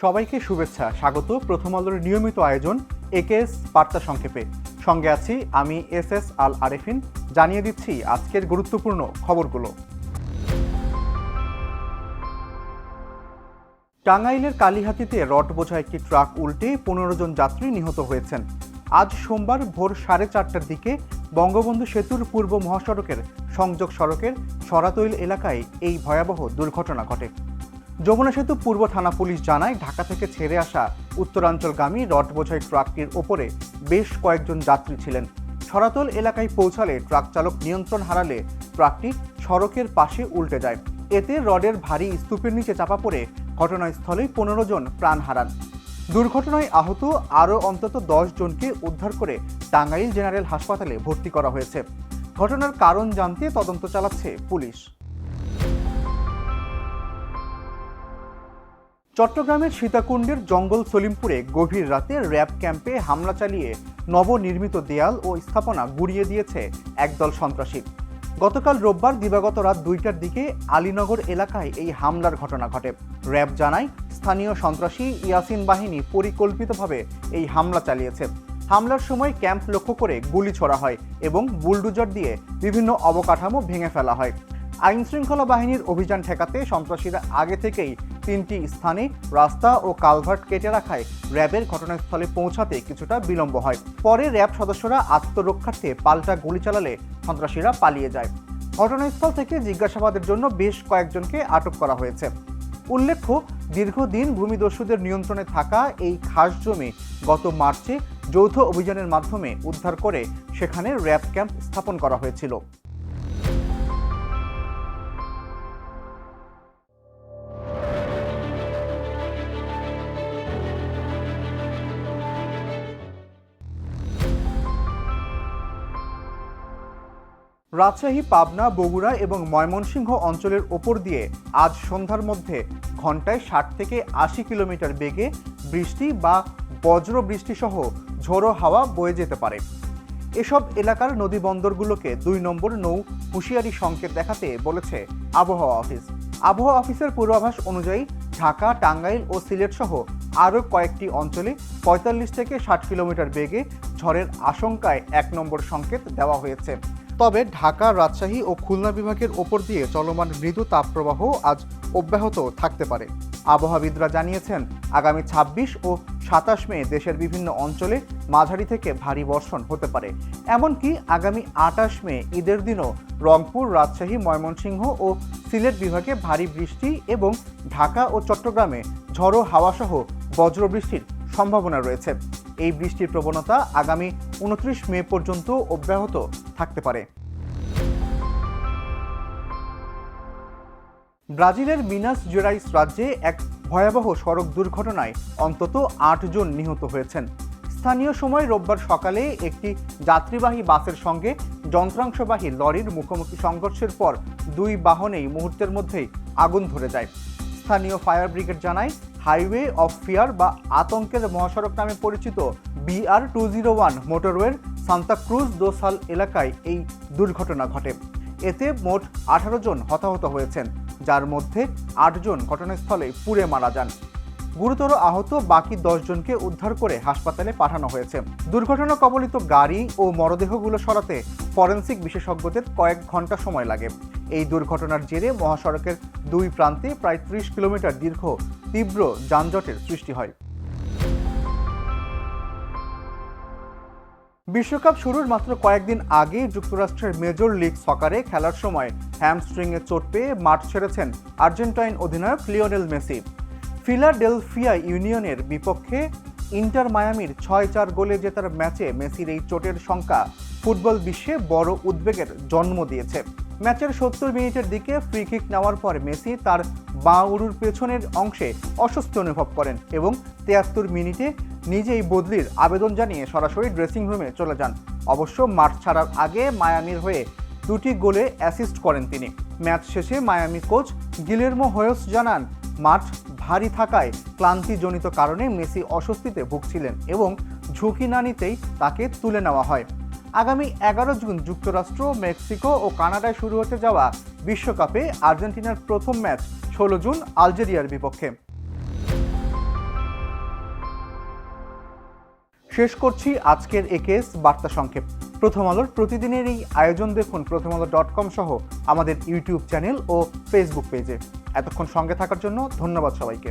সবাইকে শুভেচ্ছা, স্বাগত প্রথম আলোর নিয়মিত আয়োজন একেএস বার্তা সংক্ষেপে। সঙ্গে আছি আমি এস আল আরেফিন। জানিয়ে দিচ্ছি আজকের গুরুত্বপূর্ণ খবরগুলো। টাঙ্গাইলের কালিহাতীতে রড বোঝা একটি ট্রাক উল্টে 15 জন যাত্রী নিহত হয়েছেন। আজ সোমবার ভোর 4:30টার দিকে বঙ্গবন্ধু সেতুর পূর্ব মহাসড়কের সংযোগ সড়কের সরাতৈল এলাকায় এই ভয়াবহ দুর্ঘটনা ঘটে। যমুনা সেতু পূর্ব থানা পুলিশ জানায়, ঢাকা থেকে ছেড়ে আসা উত্তরাঞ্চলগামী রড বোঝাই ট্রাকটির ওপরে বেশ কয়েকজন যাত্রী ছিলেন। সরাতল এলাকায় পৌঁছালে ট্রাক চালক নিয়ন্ত্রণ হারালে ট্রাকটি সড়কের পাশে উল্টে যায়। এতে রডের ভারী স্তূপের নিচে চাপা পড়ে ঘটনাস্থলে 15 জন প্রাণ হারান। দুর্ঘটনায় আহত আরও অন্তত 10 জনকে উদ্ধার করে টাঙ্গাইল জেনারেল হাসপাতালে ভর্তি করা হয়েছে। ঘটনার কারণ জানতে তদন্ত চালাচ্ছে পুলিশ। চট্টগ্রামের সীতাকুণ্ডের জঙ্গল সলিমপুরে গভীর রাতে র্যাব ক্যাম্পে হামলা চালিয়ে নবনির্মিত দেয়াল ও স্থাপনা গুঁড়িয়ে দিয়েছে একদল সন্ত্রাসী। গতকাল রোববার দিবাগত রাত 2টার দিকে আলীনগর এলাকায় এই হামলার ঘটনা ঘটে। র্যাব জানায়, স্থানীয় সন্ত্রাসী ইয়াসিন বাহিনী পরিকল্পিতভাবে এই হামলা চালিয়েছে। হামলার সময় ক্যাম্প লক্ষ্য করে গুলি ছোড়া হয় এবং বুলডোজার দিয়ে বিভিন্ন অবকাঠামো ভেঙে ফেলা হয়। আইনশৃঙ্খলা বাহিনীর অভিযান ঠেকাতে সন্ত্রাসীরা আগে থেকেই 3টি স্থানে রাস্তা ও কালভার্ট কেটে রাখায় র্যাবের ঘটনাস্থলে পৌঁছাতে কিছুটা বিলম্ব হয়। পরে র্যাব সদস্যরা আত্মরক্ষার্থে পাল্টা গুলি চালালে সন্ত্রাসীরা পালিয়ে যায়। ঘটনাস্থল থেকে জিজ্ঞাসাবাদের জন্য বেশ কয়েকজনকে আটক করা হয়েছে। উল্লেখ্য, দীর্ঘদিন ভূমিদস্যুদের নিয়ন্ত্রণে থাকা এই খাস জমি গত মার্চে যৌথ অভিযানের মাধ্যমে উদ্ধার করে সেখানে র্যাব ক্যাম্প স্থাপন করা হয়েছিল। রাজশাহী, পাবনা, বগুড়া এবং ময়মনসিংহ অঞ্চলের ওপর দিয়ে আজ সন্ধ্যার মধ্যে ঘন্টায় 60 থেকে 80 কিলোমিটার বেগে বৃষ্টি বা বজ্র বৃষ্টি সহ ঝোড়ো হাওয়া বয়ে যেতে পারে। এসব এলাকার নদী বন্দরগুলোকে 2 নম্বর নৌ হুঁশিয়ারি সংকেত দেখাতে বলেছে আবহাওয়া অফিস। আবহাওয়া অফিসের পূর্বাভাস অনুযায়ী ঢাকা, টাঙ্গাইল ও সিলেট সহ আরও কয়েকটি অঞ্চলে 45 থেকে 60 কিলোমিটার বেগে ঝড়ের আশঙ্কায় 1 নম্বর সংকেত দেওয়া হয়েছে। তবে ঢাকা, রাজশাহী ও খুলনা বিভাগের ওপর দিয়ে চলমান মৃদু তাপপ্রবাহ আজ অব্যাহত থাকতে পারে। আবহাওয়াবিদরা জানিয়েছেন, আগামী 26 ও 27 মে দেশের বিভিন্ন অঞ্চলে মাঝারি থেকে ভারী বর্ষণ হতে পারে। এমনকি আগামী 28 মে ঈদের দিনও রংপুর, রাজশাহী, ময়মনসিংহ ও সিলেট বিভাগে ভারী বৃষ্টি এবং ঢাকা ও চট্টগ্রামে ঝড়ো হাওয়াসহ বজ্রবৃষ্টির সম্ভাবনা রয়েছে। এই বৃষ্টির প্রবণতা আগামী 29 মে পর্যন্ত অব্যাহত থাকতে পারে। ব্রাজিলের মিনাস জেরাইস রাজ্যে এক ভয়াবহ সড়ক দুর্ঘটনায় অন্তত 8 জন নিহত হয়েছেন। স্থানীয় সময় রোববার সকালে একটি যাত্রীবাহী বাসের সঙ্গে যন্ত্রাংশবাহী লরির মুখোমুখি সংঘর্ষের পর 2 বাহনেই মুহূর্তের মধ্যেই আগুন ধরে যায়। স্থানীয় ফায়ার ব্রিগেড জানায়, হাইওয়ে অফ ফিয়ার বা আতঙ্কের মহাসড়ক নামে পরিচিত BR-201 মোটরওয়ের সান্তা ক্রুজ দো সাল এলাকায় এই দুর্ঘটনা ঘটে। এতে মোট 18 জন হতাহত হয়েছেন, যার মধ্যে 8 জন ঘটনাস্থলে পুড়ে মারা যান। গুরুতর আহত বাকি 10 জনকে উদ্ধার করে হাসপাতালে পাঠানো হয়েছে। দুর্ঘটনা কবলিত গাড়ি ও মরদেহগুলো সরাতে ফরেনসিক বিশেষজ্ঞদের কয়েক ঘন্টা সময় লাগে। এই দুর্ঘটনার জেরে মহাসড়কের 2 প্রান্তে প্রায় 30 কিলোমিটার দীর্ঘ তীব্র যানজটের সৃষ্টি হয়। বিশ্বকাপ শুরুর মাত্র কয়েকদিন আগে যুক্তরাষ্ট্রের মেজর লিগ সকারে খেলার সময় হ্যামস্ট্রিংয়ে চোট পেয়ে মাঠ ছেড়েছেন আর্জেন্টাইন অধিনায়ক লিওনেল মেসি। ফিলাডেলফিয়া ইউনিয়নের বিপক্ষে ইন্টার মায়ামির 6-4 গোলে জেতার ম্যাচে মেসির এই চোটের শঙ্কা ফুটবল বিশ্বে বড় উদ্বেগের জন্ম দিয়েছে। ম্যাচের 70 মিনিটের দিকে ফ্রি কিক নেওয়ার পর মেসি তার বাঁ উরুর পেছনের অংশে অস্বস্তি অনুভব করেন এবং 73 মিনিটে নিজেই বদলির আবেদন জানিয়ে সরাসরি ড্রেসিং রুমে চলে যান। অবশ্য মাঠ ছাড়ার আগে মায়ামির হয়ে 2টি গোলে অ্যাসিস্ট করেন তিনি। ম্যাচ শেষে মায়ামি কোচ গিলেরমো হোয়েস জানান, মাঠ ভারী থাকায় ক্লান্তিজনিত কারণে মেসি অস্বস্তিতে ভুগছিলেন এবং ঝুঁকি না নিতেই তাকে তুলে নেওয়া হয়। আগামী 11 জুন যুক্তরাষ্ট্র, মেক্সিকো ও কানাডায় শুরু হতে যাওয়া বিশ্বকাপে আর্জেন্টিনার প্রথম ম্যাচ 16 জুন আলজেরিয়ার বিপক্ষে। শেষ করছি আজকের একেএস বার্তা সংক্ষেপ। প্রথম আলোর প্রতিদিনের এই আয়োজন দেখুন প্রথমআলো.com সহ আমাদের ইউটিউব চ্যানেল ও ফেসবুক পেজে। এতক্ষণ সঙ্গে থাকার জন্য ধন্যবাদ সবাইকে।